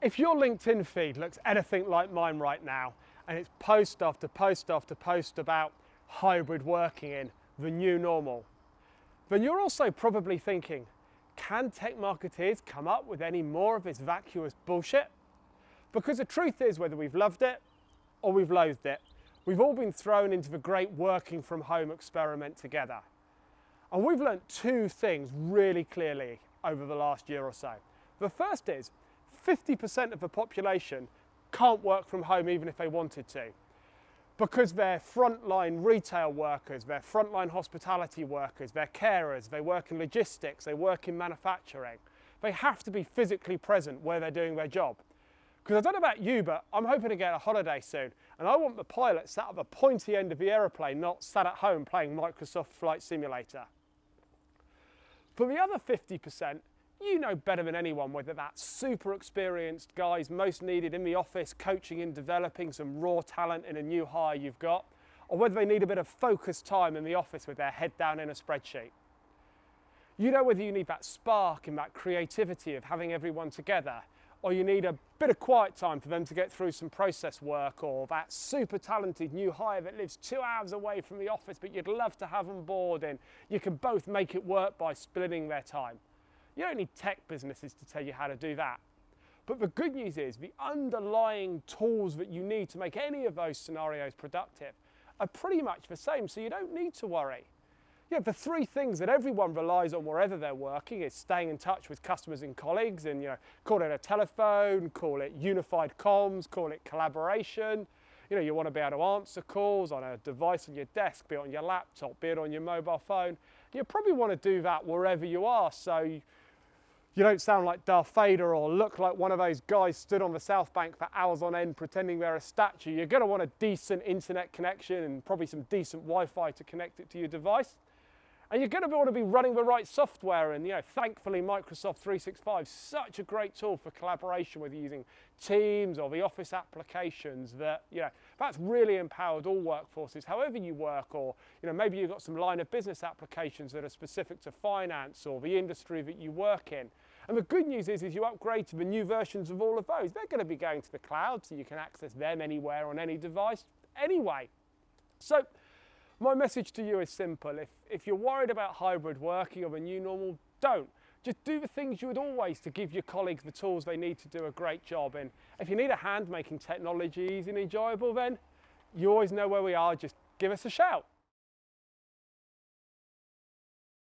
If your LinkedIn feed looks anything like mine right now, and it's post after post after post about hybrid working in the new normal, then you're also probably thinking, can tech marketeers come up with any more of this vacuous bullshit? Because the truth is, whether we've loved it or we've loathed it, we've all been thrown into the great working from home experiment together. And we've learnt two things really clearly over the last year or so. The first is 50% of the population can't work from home even if they wanted to, because they're frontline retail workers, they're frontline hospitality workers, they're carers, they work in logistics, they work in manufacturing. They have to be physically present where they're doing their job. Because I don't know about you, but I'm hoping to get a holiday soon, and I want the pilot sat at the pointy end of the aeroplane, not sat at home playing Microsoft Flight Simulator. For the other 50%, you know better than anyone whether that's super experienced guys most needed in the office coaching and developing some raw talent in a new hire you've got, or whether they need a bit of focused time in the office with their head down in a spreadsheet. You know whether you need that spark and that creativity of having everyone together, or you need a bit of quiet time for them to get through some process work, or that super talented new hire that lives 2 hours away from the office but you'd love to have on board and you can both make it work by splitting their time. You don't need tech businesses to tell you how to do that. But the good news is the underlying tools that you need to make any of those scenarios productive are pretty much the same, so you don't need to worry. You know, the three things that everyone relies on wherever they're working is staying in touch with customers and colleagues, and call it a telephone, call it unified comms, call it collaboration. You want to be able to answer calls on a device on your desk, be it on your laptop, be it on your mobile phone. You probably want to do that wherever you are, so you don't sound like Darth Vader or look like one of those guys stood on the South Bank for hours on end pretending they're a statue. You're going to want a decent internet connection and probably some decent Wi-Fi to connect it to your device. And you're going to want to be running the right software, and thankfully Microsoft 365 is such a great tool for collaboration, whether you're using Teams or the Office applications, that that's really empowered all workforces, however you work, or maybe you've got some line of business applications that are specific to finance or the industry that you work in. And the good news is you upgrade to the new versions of all of those. They're going to be going to the cloud, so you can access them anywhere on any device anyway. So my message to you is simple. If you're worried about hybrid working or the new normal, don't. Just do the things you would always to give your colleagues the tools they need to do a great job. And if you need a hand making technology easy and enjoyable, then you always know where we are. Just give us a shout.